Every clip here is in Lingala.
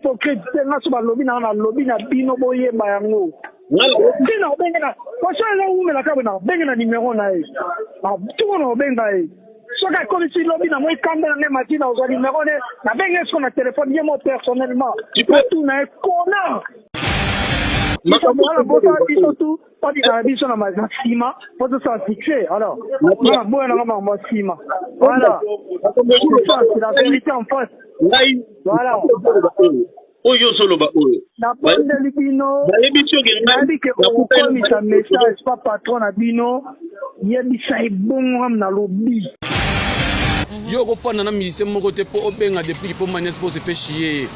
hypocrite te nga so ba lobby na bino boye ba yango bina obengena kwa sala umela ka bina bengena numéro na e tout on benga e soka ko si lobby na moi kambela ne matina au numéro ne na benga sur na téléphone yemo personnellement tout na e kona pas dit la vision à ma cima, pas de ça fixé. Alors, voilà, moi, on a ma cima. Voilà, c'est la vérité en face. Voilà. Oyo solo ba oyo. Na pande libino. Na émission na dit que on connaît sa message pas patron na bino, yebisa ibongo na lobby. Yo ko fana na musicien moko te po obenga depuis po manias po se fait chier.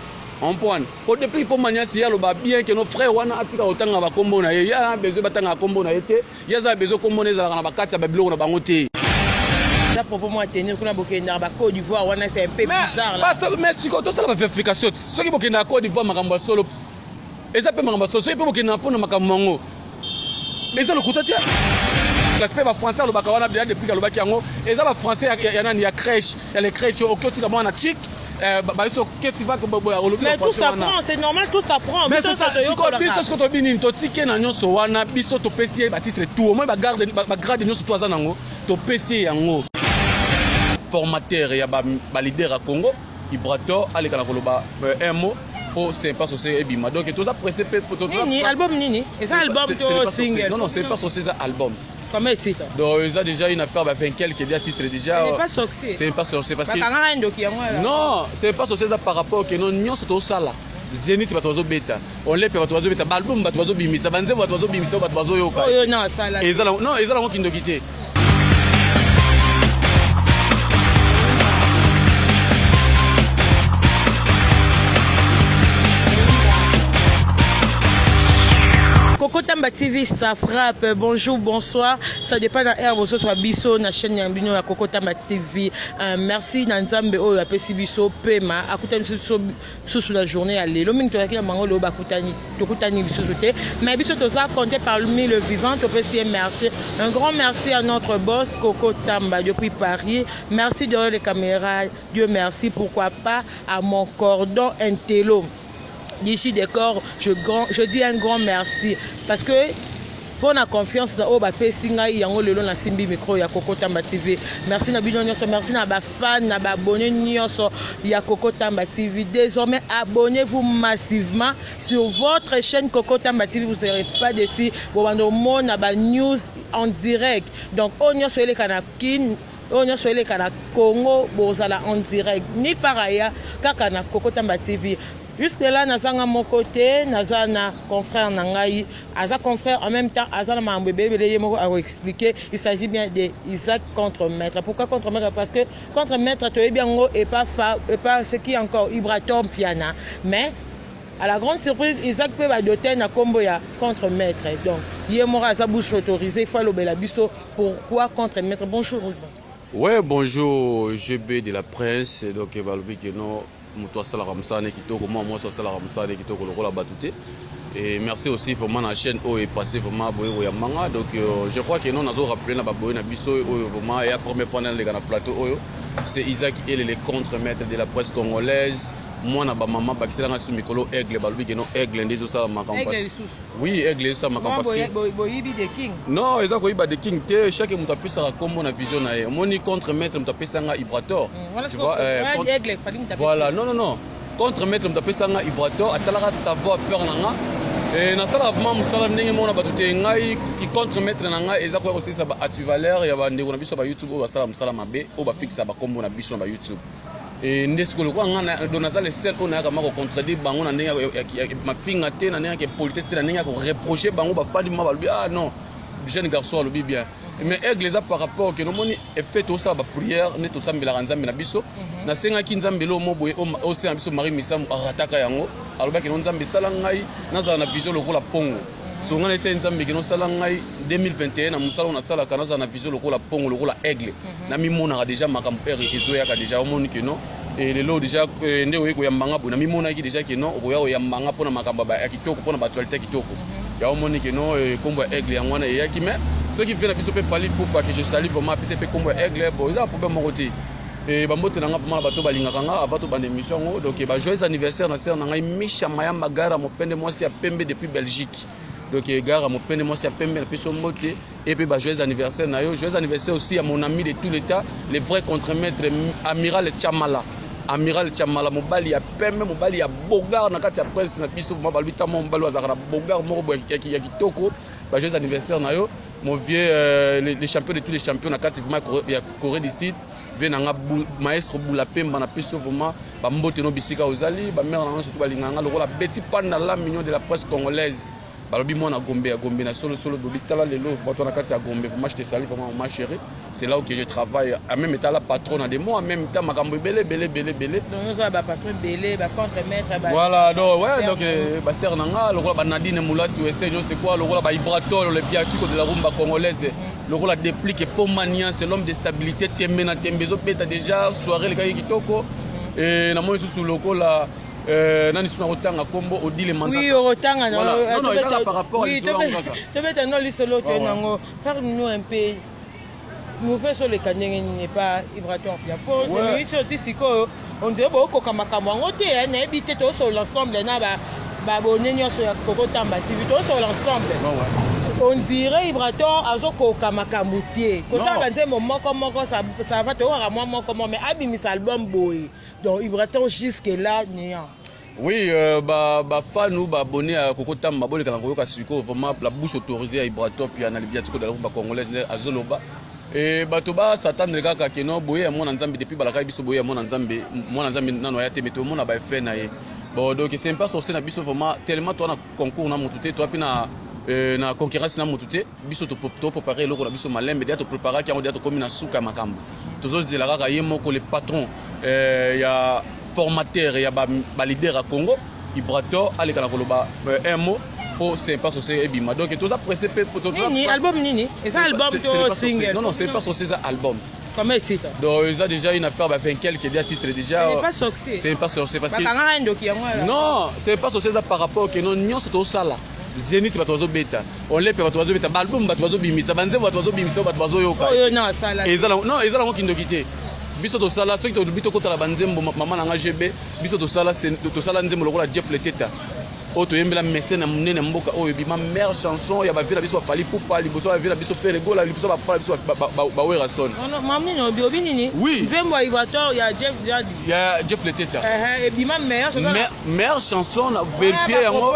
On point. Pour depuis pour manias ya lo ba bien que nos frères wana atika otanga ba kombo na ye ya besoin batanga kombo na yete ya za besoin kombo neza na bakati ba biloko na bango te. Là pour moi tenir kuna bokenda ba Côte d'Ivoire wana c'est un peu bizarre là. Mais si ko to sala ba vérification. Ceux qui bokenda Côte d'Ivoire makambo solo. Eza pe makambo solo, ceux qui bokenda pona makambo mango. Eza lo kutatia. L'aspect français le bakawana bien depuis le baki yango eza ba français ya nani ya crèche, ya les crèches au côté de moi na chic. Mais tout s'apprend, c'est normal, tout s'apprend. Mais tout ça, biso ko to bini to tike na nyonso wana biso to pesi ba titre tout au moins ba garde ba grade nyonso to azanango to pesi yango formateur ya ba leader à Congo Ibrator aleka na koloba un mot oh c'est pas société ebima donc tout ça pressé pour tout nini album nini et ça album to single non c'est pas société ça album comment est-ce ça donc ils ont déjà une affaire avec quelques titres déjà c'est pas sorcier c'est pas sorcier parce que non c'est pas sorcier ça par rapport que non nyonso to sala Zénith batozo beta on les batozo beta album batozo bimisa banze batozo bimisa batozo yoka oh non ça là et ça non ils ont kindo quitté. Kokotamba TV, ça frappe. Bonjour, bonsoir. Ça dépend de l'air. Vous soit biso na chaîne Yambino la Kokotamba TV. Merci Nanzambe o ya pesi biso pema. Akutani sous la journée à l'élo. Ming toyaki mango lo bakutani tokutani biso sote. Mais biso toza compté parmi le vivant. To pesi merci. Un grand merci à notre boss Kokotamba depuis Paris. Merci derrière les caméras. Dieu merci. Pourquoi pas à mon cordon intello. D'ici des corps, je dis un grand merci parce que pour la confiance dans Oba Pessinga yango lelo na simbi micro ya Kokotamba TV. Merci na bino nyonso, merci na ba fan na ba abonné nyonso ya Kokotamba TV. Désormais abonnez-vous massivement sur votre chaîne Kokotamba TV, vous ne serez pas déçus. Vous allez na ba news en direct. Donc on y sur les Kanakin on y sur les Kana Congo bozala en direct ni par ailleurs kaka na Kokotamba TV. Jusque là, nazanga mon côté, nazana confrère nangai, aza confrère en même temps, azana mambebe yemo a expliquer, il s'agit bien de Isaac contre maître. Pourquoi contre maître? Parce que contre maître tu es bien gros et pas ce qui est encore Ibratom Piana, mais à la grande surprise, Isaac peut va doter na combo ya contre maître. Donc, yemo aza bouche autorisé, il faut le belabiso. Pourquoi contre maître? Bonjour. Ouais, bonjour, GB de la presse, donc Balobi que non. Et merci aussi pour ma chaîne où est passé vraiment boy manga donc je crois que nous avons rappelé na baboy na biso vraiment et la première fois dans le plateau c'est Isaac et les contre-maîtres de la presse congolaise moi na ba maman bakisela nga su mikolo aigle balobi que non aigle ndezo sala makampa oui aigle ça makampa parce que boyibi de king non eza ko iba de king te chaque mutu apesa ka kombo na vision na ye moni contre-maître mutu apesa nga Ibrator tu vois voilà non contre-maître mutu apesa nga Ibrator atalaka savoir faire nanga et na sala vraiment musala ndenge mona batute ngai ki contre-maître nanga eza ko aussi ça ba atu-valeur ya ba ndeko na biso ba YouTube o ba sala musala mabe o ba fixa ba kombo na biso na ba YouTube et ndesiko lo kwa ngana donaza le sel on a kama ko contredire bango na ndenge ya mafinga te na ndenge ya politesse te na ndenge ya ko reprocher bango ba fadi ma ba ah non jeune garçon le bien mais aigle ça par rapport que nous moni fait tout ça ba prière ne to sambela nzambe na biso na senga ki nzambe lo mo boye o se biso Marie Misamu arataka yango aloba ke nzambe sala ngai naza na vision lokola pongo so ngana ete nzambe ke no sala ngai 2021 na musala na sala kana za na vision lokola pongo lokola aigle na mimona déjà makambo ezo yaka déjà o moni ke no et le lot déjà nde oyeko ya mbanga bo na mimona ki déjà ke no oya ya mbanga pona makambo ba ya kitoko pona ba actualité kitoko ya o moni ke no kombo aigle yango na yaki mais ce qui fait la biso pe fali pour pas que je salue vraiment puis c'est pe kombo aigle bon ça problème mon côté et bambote nanga vraiment bato balingaka nga bato bande émission donc ba joyeux anniversaire na sœur nanga Misha Maya Magara mopende moi si a pembe depuis Belgique donc gare mopende moi si a pembe na peso mote et puis ba joyeux anniversaire na yo joyeux anniversaire aussi à mon ami de tout l'état le vrai contre-maître Amiral Chamala mobali ya pembe mobali ya bogar na kati ya presse na biso mo balbita mo mobali azakara bogar moko ya kitoko ba joyeux anniversaire na yo mon vieux les champions de tous les champions na kati ya Corée du Sud venanga maestro Bula Pemba na peso vraiment ba mbote no bisika ozali ba mère na surtout balinganga lokola Betty Panda la mignon de la presse congolaise balobi mona Gombe na solo dobi tala lelo bato na kati ya Gombe pour moi je te salue vraiment ma chérie c'est là où que je travaille à même état la patronne de moi en même temps makambo belé donc ça ba patron belé ba contre-maître ba voilà donc ouais donc ba sœur nanga lokola ba Nadine Moulasi Western c'est quoi lokola ba Ibratol le biatico de la rumba congolaise lokola déplique pour mania c'est l'homme de stabilité tembe na tembezo peta déjà soirée le kitoko et na moi sous lokola nani suna rotanga kombo odile manza oui rotanga non il par rapport à l'histoire tu veux te non lisolo tu nango parle-nous un peu nous fait sur les kanenge n'est pas vibratoire bien pour celui qui siko on dirait beaucoup comme makambo ngo te na ebité to sur l'ensemble na ba bonenyo sur Kokota Tamba TV to sur l'ensemble on dirait vibratoire azoko kamakambo tie ko ça kanze moko ça va te voir moi comment mais abimisa album boy donc vibratoire jusque là néant. Oui, bah fan ou bah abonné à Kokota Tamba bolé kana koyoka siko vraiment la bouche autorisée à vibratoire puis na biatiko de la rumba congolaise azoloba et bato ba s'attendre kaka ke no boye mon nzambe depuis balaka biso boye mon nzambe nano ya te meto mon na ba fait na ye bon donc c'est pas sorcier na biso vraiment tellement toi na concours na motuté toi puis na concurrence na motuté biso to préparer loko na biso malembe dia to préparer ki on dia to komi na suka makambo tozo zela kaka ye moko le patron ya formateur ya ba leader à Congo Ibrato aleka na koloba un mot pour c'est pas sorcier et bima donc tout ça pressé pour tout nini album nini et ça album to single non c'est pas sorcier ça album combien de titres donc ils ont déjà une affaire 20 quelques titres déjà c'est pas sorcier c'est pas sorcier parce que non c'est pas sorcier ça par rapport que non nyonso to sala Zénith batozo beta on les batozo beta album batozo bimisa banze batozo bimisa batozo yoka oh non sala non ezala ko kindokité biso to sala ceux qui bito kota la banzembo maman na GB biso to sala nzembo lokola Jeff Leteta auto yembela messene na munene mboka oyo bima meilleure chanson ya ba vila biso fali pupa liboso ba vila biso faire gola liboso ba fala biso ba wera son non mamni no biobi nini nzembo vibratoire ya Jeff Leteta et bima meilleure chanson na vérifier yango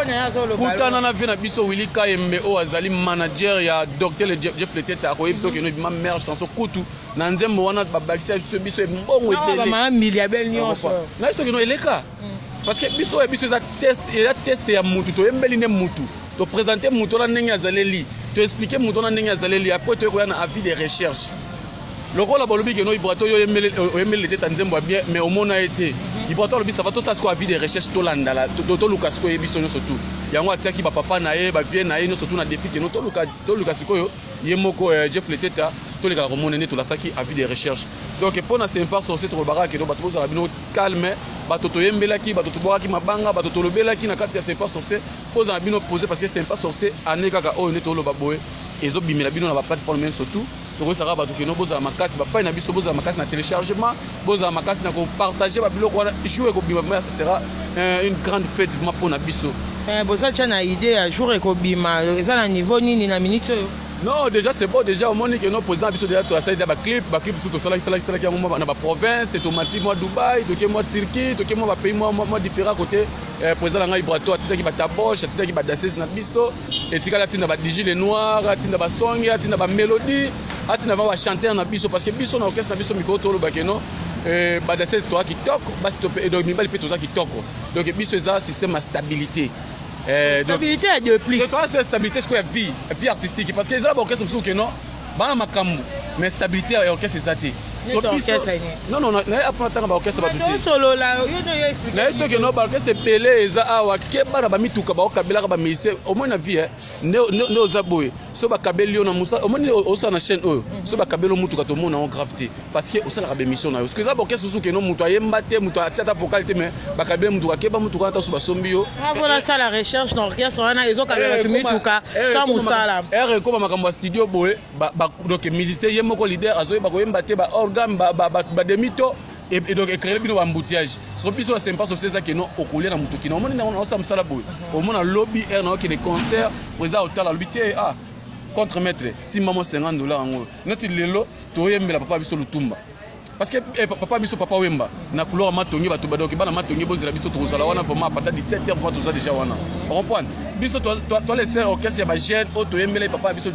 kutana na vina biso Willy Kayembe o azali manager ya docteur Jeff Leteta ko biso ke no bima meilleure chanson kutu na nzembo wana ba bakisa biso mbongo etele ba milliabel nyonso na biso ke no eleka parce que biso za test ya mutu to yembeli ne mutu to présenter mutu na ndenge azaleli to expliquer mutu na ndenge azaleli après to ko na avis de recherche lokola bolobi ke no Ibrato yo yembeli teta nzembo bien mais au mona été Ibrato lobi ça va to ça ko avis de recherche to landala to lukas ko yebiso nyonso tout yango atiaki ba papa na ye ba vie na ye nyonso tout na défi ke no to lukas ko yo yemoko Jeff Leteta to le ka monene to la saki avis de recherche donc pour na c'est pas sorcier to baraka ke no bato za bino calme bato to yembelaki bato to boaki mabanga bato to lobelaki na kati ya c'est pas sorcier pose na bino poser parce que c'est pas sorcier aneka ka oyo ne to loba boye ezo bimela bino na ba plateforme même surtout to ça bato ke no boza makasi ba pa na biso boza makasi na téléchargement boza makasi na ko partager ba biloko wana jouer ko bima ça sera une grande fête pour na biso boza tchana idée à jour ko bima eza na niveau nini na minute non déjà c'est bon déjà au monde que nos président biso déjà to ça ba clip biso to sala ki mo na ba province automatique moi Dubaï to ke moi Turquie to ke moi ba pays moi différents côté président nga Ibrato atitaki ba taboche atitaki ba danseuse na biso etikala tinda ba DJ les noirs atinda ba song atinda ba mélodie atinda ba chanter na biso parce que biso na orchestre na biso miko to lo ba keno ba danseuse to kitoko basi to donc mibali pe to za kitoko donc biso eza système à stabilité stabilité à deux plis. C'est stabilité, c'est quoi vie artistique parce que les orchestres sont que non, bah makambu, mais stabilité à orchestre c'est ça. Non non, na après tant ba orchestre ba tuti. Solo là, yo expliquer. Na ce que non ba orchestre pelé eza awa keba na ba mituka ba okabela ba mise au moins na vie ne ozaboye. So ba kabeli na musa au moins osa na chaîne oyo. So ba kabelo mutuka to mona en gravité parce que osala ba émission na yo. Parce que za ba orchestre sous que non mutu ayemba te mutu atiata vocalité mais ba kabeli mutuka keba mutuka ta so ba sombi yo. Voilà ça la recherche dans orchestre wana ezo kabela mituka sans musala. Ko ba makambo studio boye ba donc musicien yemoko leader azoye ba ko yemba te ba organe ba demito et donc créer bino embouteillage so biso c'est pas société ça que non okulia na mutuki na moni na ça msala boy au mona lobby air na que des concerts président hotel la lobité contre maître si maman $50 ngo nati lelo toyembela papa biso lutumba parce que papa biso papa wemba na couloir matongi bato badoki bana matongi bozela biso tozala wana vraiment à partir de 17h pour tout ça déjà wana on comprend biso toi les orchestre ya ba jeune auto yembele papa biso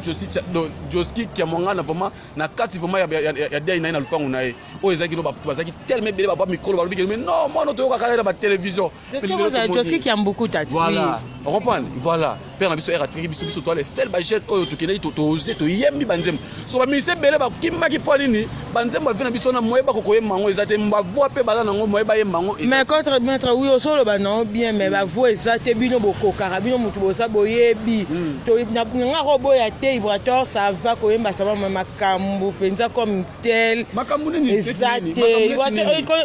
Joski qui amongana vraiment na kati vraiment ya dai na lupango na ye o ezaki no ba bazaki tellement bele papa micro ba lobi mais non moi no toyoka kaka na ba télévision Joski qui aime beaucoup tati voilà on comprend voilà père na biso era tiki biso toi les sel ba jeune oyo to kene to oser to yembi banzem so ba mise bele ba kimaki polini banzem ba vina biso na moyeba ko yemango ezate mbavoa pe bala nango moyeba yemango mais contre maître oui au solo ba non bien mais ba voix ezate bino boko karabino mutu bosa boyebi to na robo ya te vibrateur ça va ko yemba ça va makambu penza comme tel makambu ni ezate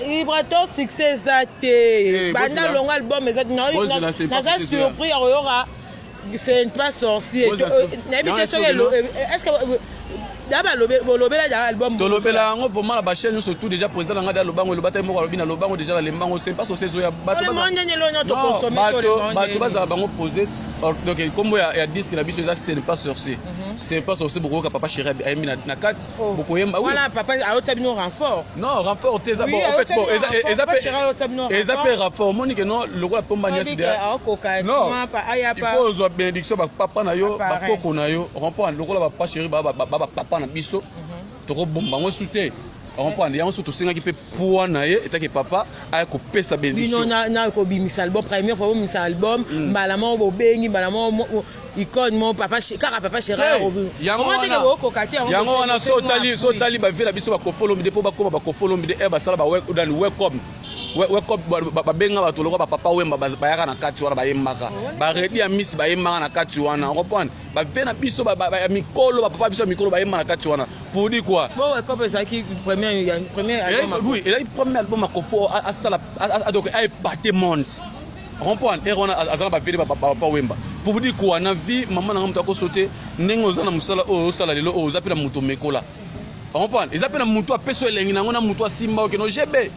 vibrateur succès ezate banda long album ezate na ça surpris aura c'est pas sorcier n'habite sur est-ce que d'abord le album to lobela ngo vraiment la chaîne surtout déjà président ngada lobango lo bataille moko lobina lobango déjà la lembango c'est pas sauce zo ya bato bato baza bango poser donc comme ya disque na biso c'est pas sorcier c'est pas sorcier beaucoup ka papa chéri ayemi na kati beaucoup yemba voilà papa a otabino renfort non renfort teza bon en fait bon eza pe renfort monique non lokola pomba nyasi de non il faut zo bénédiction ba papa na yo ba koko na yo comprendre lokola papa chéri ba papa na biso toko bomba ngo soute comprendre yango surtout singa ki pe pour na ye etaki papa ay ko pesa bénédiction bino na ko bimisa album première fois bimisa album malama bo bengi malama icône mon papa kaka papa chéri yango wana so tali ba vela biso ba ko follow mi depo ba ko ba ko follow mi de ba sala ba welcome ba benga ba toloko ba papa wemba ba yaka na kati wana ba yemaka ba redi ya miss ba yemaka na kati wana comprendre ba vena biso ba mikolo ba papa biso mikolo ba yemaka na kati wana pour dire quoi bon welcome ça qui premier album oui il a premier album ko fo a sala donc ay baté monde comprendre et on a azana ba veli ba papa wemba pour vous dire quoi na vie maman na mutako sauter ndengo zana musala o sala lelo o zapela muto mekola comprendre ezapela muto apeso elengi nango na muto asimba okeno jebe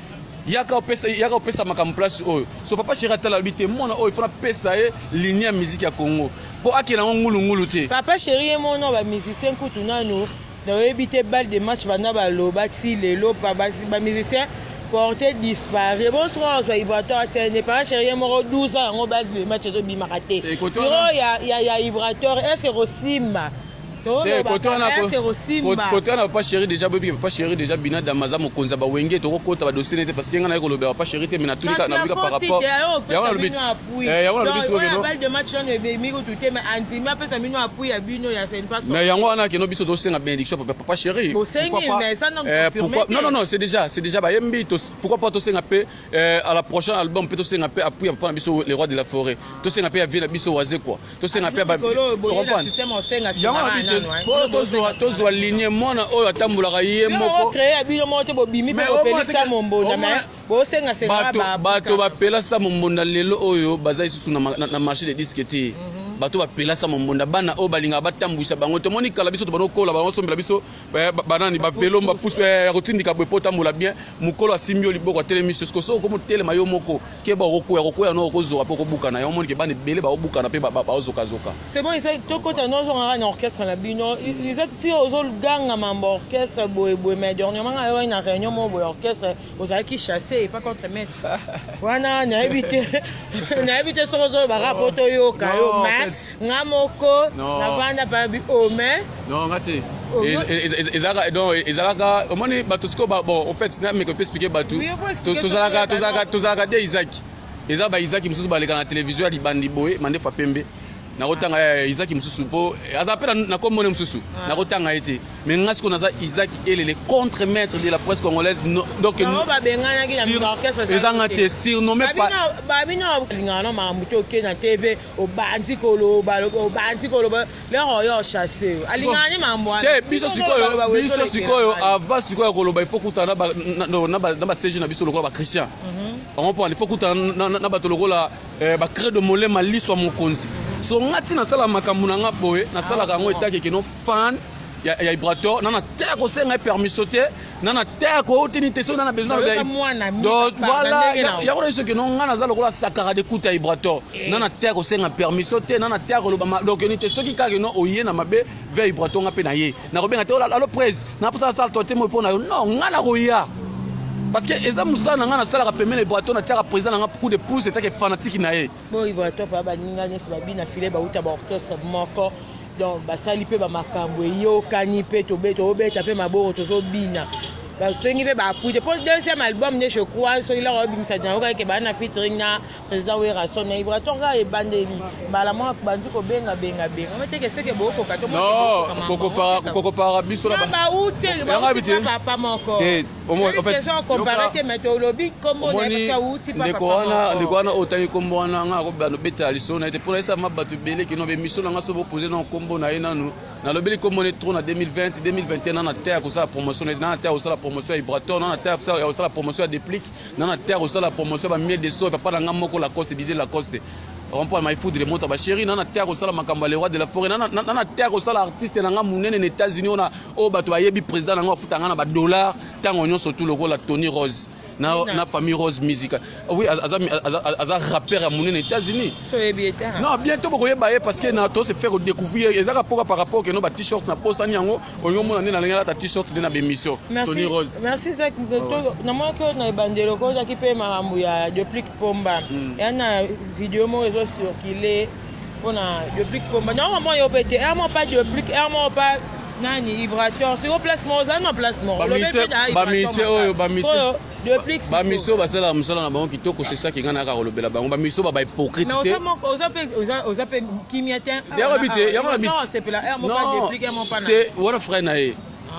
yaka opesa makambo place oyo so papa chéri atala bité mona oyo fona pesa e ligne ya musique ya Congo po akela ngulu te papa chéri e mona ba musicien kutu nanu na ebité balle de match bana ba loba ti lelo pa ba musicien porté disparu bonsoir so vibrateur atene papa chéri moko 12 ans ngo balle de match to bimakate siro ya vibrateur est-ce que Rosimba côté na papa chéri déjà bobi papa chéri déjà bina damaza mokonza ba wenge to kota ba dossier nete parce que ngana ko lobe papa chéri te mina tulika na bika par rapport ya wana lobi so no balle de match on ebe mi ko tuté mais antimi apesa mino appui ya bino ya c'est pas mais yango wana ke no biso to senga bénédiction papa chéri pourquoi non c'est déjà ba yembi pourquoi pas to senga pe à la prochaine album peut to senga pe appui ya papa biso les rois de la forêt to senga pe ya vie na biso waze quoi to senga pe ba tozwa ligne mwana oyo atambulaka ye moko bato bapela sa mombonda lelo oyo baza isusu na marché de disque te bato bapela sa mombonda bana oyo balingaka batambwisa bango tomoni kala biso to banokola baosombela biso banani bavelo bapuse kotindika boye po otambola bien mokolo asimbi yo liboko atelemi sosko so okomotelema yo moko keba okokuya no okozoka po okobukana yo omoni ke bana ebele baobukana mpe baozokazoka c'est bon tokota nozongaka na orchestre na bino ti ozoganga mambo orchestre boye mais dernièrement ayo na réunion mo boye orchestre ozalaki chassé pas contre maître wana nayebi te soko ozolobaka po toyoka yo mais nga moko navanda pabi mais non ngate ezalaka omoni bato siko bon en fait na meko peut expliquer bato tozalaka de Isaac eza ba Isaac mosusu baleka na télévision ya libandi boye mandefa pembe nakotanga Isaac mususu po azapela na komone mususu nakotanga ete mais ngasiko naza Isaac le contre-maître de la presse congolaise donc no ba bengana ki na orchestre ezanga te surnommé pas babino lingana mamuto ke na TV obanzi kolo le yo chasser alingani mamwa te biso sikoyo ava sikoyo koloba il faut kutana na ba CG na biso lokola ba Christian on peut il faut kutana na bato lokola ba credo molema liswa mokonzi so ngati na sala makambo na ngaboye na sala kango etake kino fan ya vibrateur na te ko senga permission te nana terre ko otini te so nana besoin donc voilà ya ko ce que non ngana za lokola sakara de kuta vibrateur nana terre ko senga permission te nana terre ko donc ni te soki ka no oye na mabe vers vibrateur ngape na ye na ko benga te alo presse na pasa sala tote mo pona non ngana ko ya parce que eza musana ngana sala ka permettre vibrateur na terre président nga coup de pouce c'est que fanatique na ye bon vibrateur pa ba ninga nyesi ba bina file ba uta ba orchestre moko donc basali pe ba makambo yo kani pe to beto obeta pe maboro to so bina parce que ngi pe ba kuite pour deuxième album ne je crois so il a obimisa na oka ke ba na featuring na président Wera son na vibrateur ga e bandeli bala mo bandu ko benga on te que c'est que boko ka to non koko para biso la ba ute ba papa moko en fait c'est comparatif méthodologie comme on est ça uti papa le kwana otani kombo wana nga ko ba no beta liso na te pour ça mabatu bele ki no be miso nga so poser na kombo na ina no na lobeli kombo ne trop na 2020 2021 na terre ko ça promotion na terre ko ça promotion vibrateur na terre ça la promotion déplique na terre ça la promotion ba miel de so papa na moko la coste d'idée la coste rempart my food de monta ba chéri na terre ça la makamba le roi de la forêt na terre ça la artiste na nga munene aux États-Unis on a o bato ba yebi président na nga futa nga na ba dollar tango nyo surtout le la Tony Rose na famille Rose musique oui aza rappeur à munene aux États-Unis non bientôt boko yeba parce que na to se faire découvrir ezaka par rapport que no ba t-shirt na posa nyango onyo mona na lenga ta t-shirt de na bémission Tony Rose merci Zach na moi que na bandelo ko za ki pe marambu ya Duplique Pomba yana vidéo mo réseau circulé on a Duplique Pomba non moi yo pété moi pas Duplique moi pas nani vibrateur sur placement ça non placement ba miso ba sala musala na bango kitoko c'est ça qui ngana ka kolobela bango ba miso ba hypocrite te on appelle kimiatin c'est wala frère na ye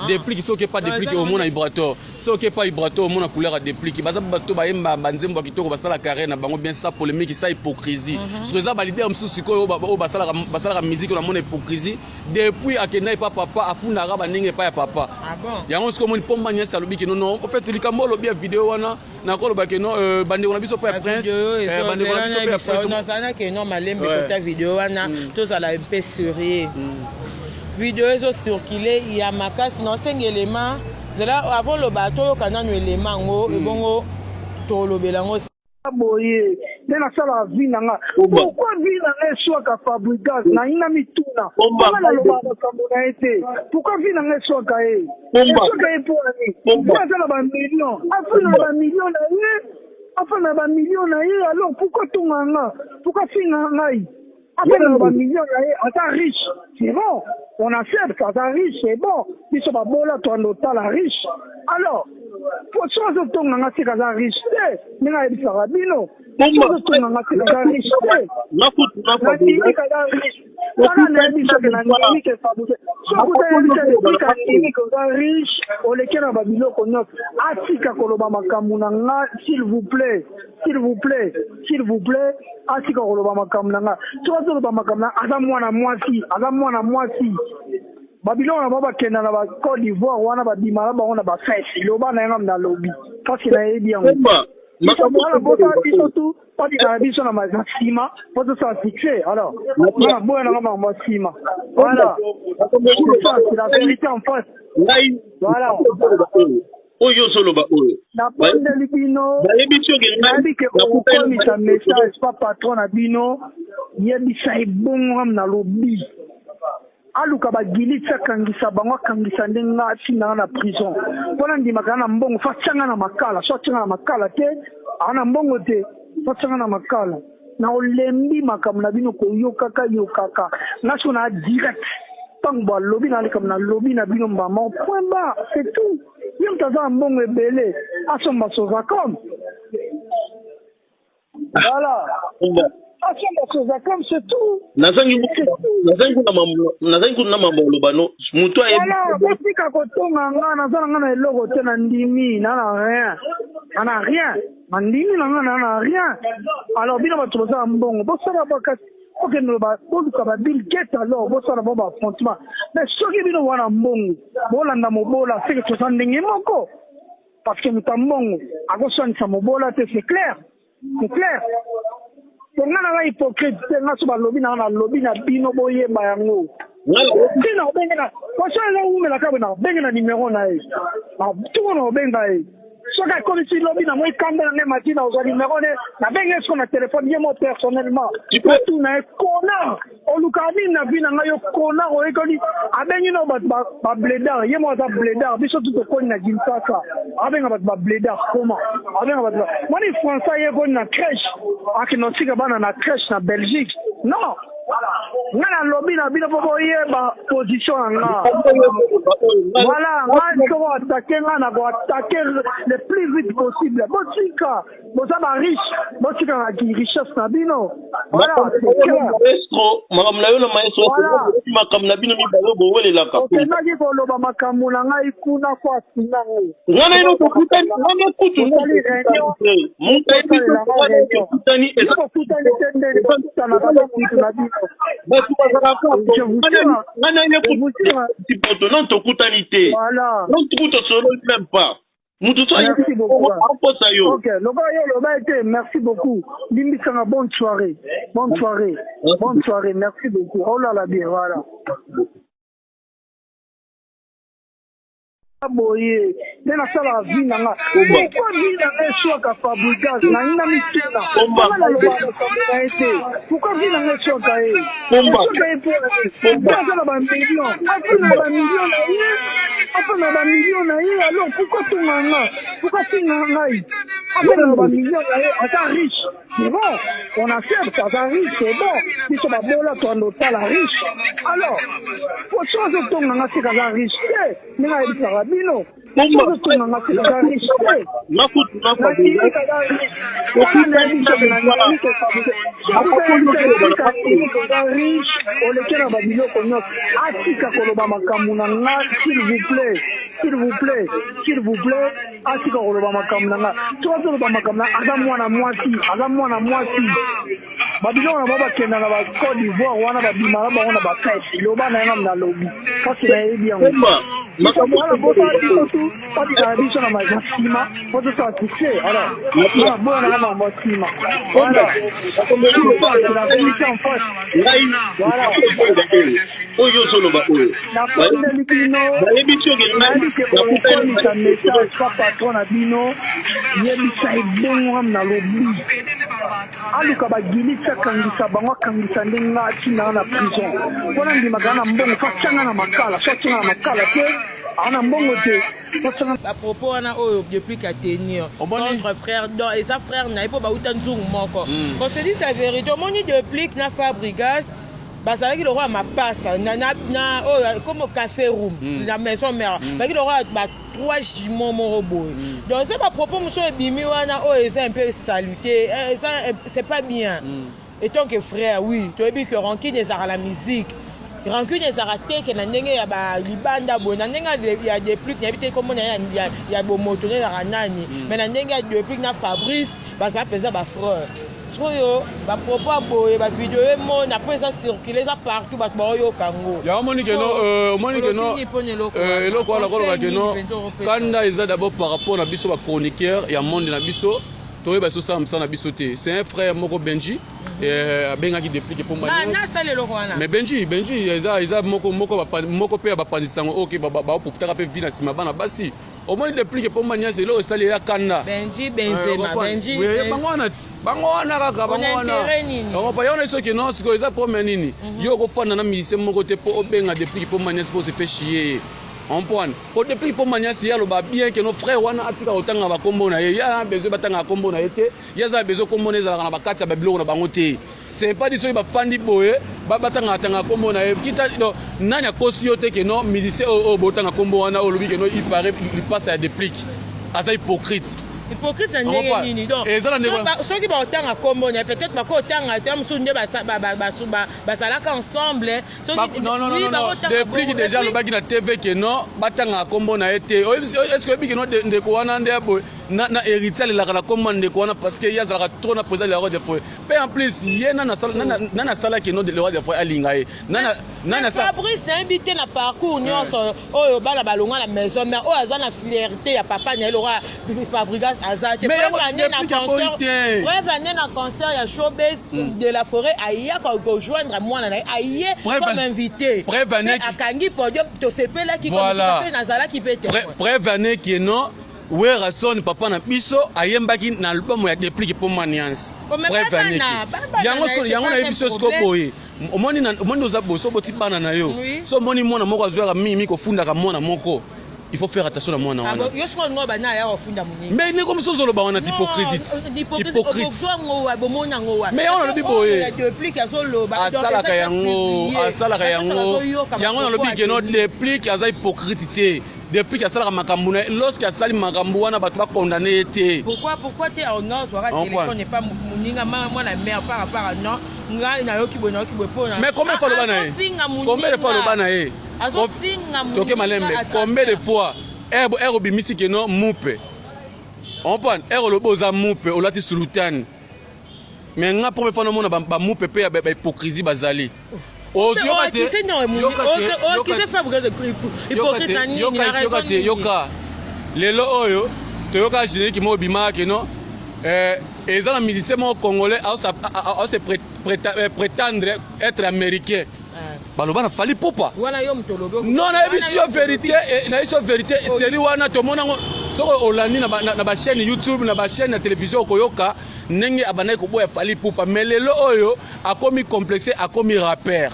déplique ce qui est pas déplique au monde vibrateur ce qui est pas vibrateur au monde couleur déplique baza bato ba yemba banzembo kitoko basala carré na bango bien ça polémique ça hypocrisie sur ça ba leader msu siko o basala musique na monde hypocrisie depuis akenda pa papa afunda ga baninge pa ya papa yango ce comme pomba nyesa lobi ki non en fait likambo lobi ya vidéo wana na ko loba ke non bande on a biso pa prince bande on a biso pa prince non ça na ke non malembe ko ta vidéo wana to ça la un peu sourire vidéo ezo circuler ya makasi non sengi élément zela avant le bateau kana no élément ngo ebongo to lobela ngo boye na sala vina nga pourquoi vina nga swaka fabricage na ina mituna na loba kambo na ete pourquoi vina nga swaka swaka pour ani sala ba million afuna ba million na ye afuna ba million na ye alors pourquoi tunganga pourquoi fina ngai afuna ba million na ye ata riche c'est bon on accepte quand t'es riche, c'est bon. Ils sont pas bons là, toi, la riche. Alors, pour ça, je tombe dans la riche. Mais là, il y a des rabino. Je tombe dans la riche. S'il vous plaît, s'il vous plaît, s'il vous plaît, Asika Kolobama Kamnanga, toi, Kolobama Kamna, Azamwana Mwasi. Babylon na baba kenda na ba Côte d'Ivoire wana ba dimala ba ona ba fête loba na ngam na lobby parce que na yebi yango makamala bota bisotu pas di na biso na maxima pour ça fixer alors na boya na ngam maxima voilà c'est la vérité en face voilà oyo solo ba oyo na bande libino yebi ke ko komisa message pas patron na bino yebi sai bongo na lobby aluka bagilitsa kangisa bango kangisa ndenga atinga na prison pona ndimaka na mbongo fatsanga na makala so tsanga na makala te ana mbongo te fatsanga na makala na olembi makamu na bino ko yokaka national direct tangba lobby na likam na lobby na bino mbama point bas c'est tout yom taza mbongo ebele asomba soza comme voilà comme c'est tout. Nazangi na mambo lobano mutu aye. Voilà, bosika kotonga nga nazana nga na eloko te na ndimi na rien. Ana rien. Mandimi na nga na rien. Alors bino ba toza mbongo. Bosala bakati. OK no ba boluka ba Bill Gates alors bosala ba affrontement. Mais soki bino wana mbongo. Bolanda mobola c'est que toza ndenge moko. Parce que mutambongo akoswanisa mobola te c'est clair. C'est clair. Tongana la hypocrite nga so ba lobby na bino boyeba yango Bina obengena. Kwa sababu umela kabona bengena numéro na ye. Tout no benga ye. Soka comme si lobi na moi kanda na matina au numéro na benga sur na téléphone moi personnellement. Tout na kona. Olukani na bina ngayo kona o ekoni abengi no ba bledar ye mo za bledar biso tout ko na Kinshasa. Abenga ba bledar comment? Abenga ba moni français ye ko na crèche. Akinosika bana na crèche na Belgique. Non. Ngana lobi na bino popo yeba position nga. Voilà, moi je vais attaquer ngana go attaquer le plus vite possible. Botika, bosaba riche, botika na richesse na bino. Voilà, maestro, makamna yo na maestro, makamna bino mi balo bo wele la ka. Okena ki ko loba makamna na ngai kuna kwa sinango. Ngana ino ko kutani, ngana kutu. Mon tayi ko kutani et ko kutani tende ko kutana ba kutu na bino. Non tokutanité. Voilà. Non tout solo même pas. Merci beaucoup. Ok, merci beaucoup. Limbisanga, bonne soirée. Bonne soirée. Bonne soirée. Merci beaucoup. Oh là là, bien, voilà. Boye tena sala vinanga kwa vinanga soka fabricage na ina mituna kama lo ba ete pourquoi vinanga soka soka pour ba million afuna ba million na ye afuna ba million na ye alors pourquoi tunganga afuna ba million na ye ata riche c'est bon on accepte ata riche c'est bon si ça va bola toi notala riche alors pour changer tunganga c'est ka riche mais na ebisaka bino s'il vous plaît, asika koloba makamnanga. Toi koloba makamna azamwana mwasi. Babilo na baba kenda na ba Côte d'Ivoire wana ba bimara ba wana ba kaisi. Loba na nga na lobby. Kasi na yebi yango. Makamwana bosa tout pati na biso na mazima. Bosa sa succès. Alors, na bona na mazima. Voilà. La vérité en face. Voilà. Oyo solo ba oyo. Na pande likino. Na message ka patron na bino yebisa ebongo na lobby aluka bagilisa kangisa bango kangisa ndenga tina na prison wana ndimaka na mbongo fasanga na makala te ana mbongo te à propos wana oyo depuis qu'à tenir notre frère et sa frère na ipo ba utanzungu moko on se dit la vérité au moni depuis na Fabrigas bazalaki le roi mapasa na comme café room la maison mère bazalaki le roi ba 3 jumeaux moko boy donc c'est pas propos monsieur ebimi wana c'est un peu saluté ça c'est pas bien et tant que frère oui tu as vu que rancune des arts la musique rancune des arts que na ndenge ya ba libanda boy na ndenge ya des plus na bité comme ya bomoto na nani mais na ndenge ya depuis na Fabrice ça faisait ba frère soyo ba propos boye ba vidéo mo na peut ça circuler ça partout ba boyo kango ya moni que non eloko wala koloka que non kanda eza d'abord par rapport na biso ba chroniqueur ya monde na biso toye ba sosa msana biso te c'est un frère moko Benji benga qui déplique pour moi na sale loko wana mais Benji eza moko pe ba pandisango OK ba pour taka pe vina sima bana basi au moins déplique pour moi c'est là sale ya kanda Benji Benzema Benji bangwana kaka bangwana on pa yona soki non siko eza pour menini yo ko fana na mise moko te po obenga déplique pour moi pour se faire chier on point pour déplique pour moi si ya lo ba bien que nos frères wana atika otanga ba kombo na ye ya besoin batanga kombo na yete ya za besoin kombo neza na bakati ba biloko na bango te c'est pas dit so ba fandi boye ba batanga tanga kombo na ye kita nani akosi yo te que non musicien o botanga kombo wana o lobi que non il paraît il passe à déplique asa hypocrite na ndenge nini donc soki baotanga kombo na peut-être bakotanga te mosusu nde basalaka ensemble non depuis déjà lobaki na TV que non batanga kombo na ye te est-ce que biki no ndeko wana nde boye na héritier la kana commande ko na parce que ya za trop na président le roi des forêts mais en plus yena na sala ke non de le roi des forêts alingae na Fabrice na invité na parcours nyonso oyo bala balonga la maison mais o aza na fierté ya papa na le roi Fabrigas azate mais na concert ya showbiz de la forêt aya ko joindre moi na aye comme invité akangi podium to sepela ki comme na zala ki pete prévenez qui non wera son papa na biso ayembaki na album ya déplique pour maniance prévenez yango na biso skoboye omoni oza boso boti bana na yo so moni mwana moko azwaka mimi ko funda ka mwana moko il faut faire attention à moi na wana mais ne comme ça zolo ba wana hypocrite mais on le biboye asalaka yango yango na lobi ke no déplique aza hypocrite depuis qu'il y a ça makambouna lorsqu'il y a ça makambouna bah tu vas condamner pourquoi tu es en nord sur la téléphone n'est pas moninga moi la mère par rapport à non ngai na yoki bono ki bopo mais combien de fois le bana combien de fois le bana toke malembe combien de fois ero bimisi ke no mupe on prend ero le boza mupe o lati sultan mais nga première fois no mona ba mupe pe ba hypocrisie bazali yoka lelo oyo toyoka générique mo bima ke no eza na musicien mo congolais a se prétendre être américain baloba na fali popa non na émission vérité série wana to mona soko olandi na ba chaîne YouTube na ba chaîne na télévision koyoka ndenge abanaye ko boya fali popa mais lelo oyo akomi complexé akomi rappeur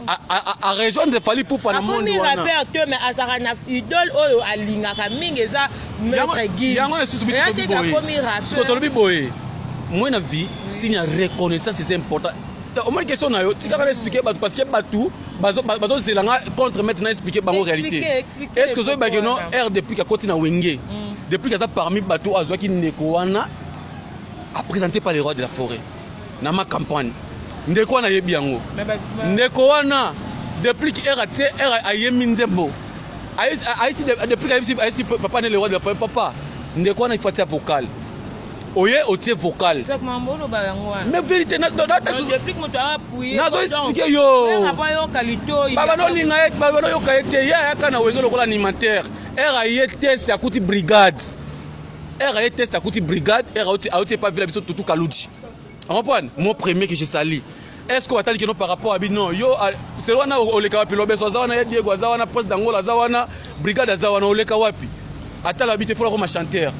a rejoindre fali popa na monde wana akomi rappeur mais azaka na idole oyo alingaka mingi eza maître Guy yango na sutu akomi boye moi na vie signe reconnaissance c'est important au moins question na yo tika ka expliquer parce que batu bazo zelanga contre maintenant expliquer bango réalité est-ce que zo ba non R depuis ka koti na wenge depuis que ça parmi batu azwaki ndeko wana a présenté par les rois de la forêt na ma campagne ndeko wana yebi yango ndeko wana depuis que R ayemi nzembo aïsi depuis que aïsi papa ne le roi de la forêt papa ndeko wana il faut être vocal oye otie vocal mais vérité na expliquer yo baba no linga baba no yoka ete ya kana wenge lokola alimentaire era ye test akuti brigade era auti pas villa biso tutu kaludi comprendre mon premier que je sali est-ce que watali kino par rapport à bino yo c'est wana oleka wapi lobeso zawana ya Diego zawana poste d'Angola zawana brigade zawana oleka wapi atala bite fola comme chanteur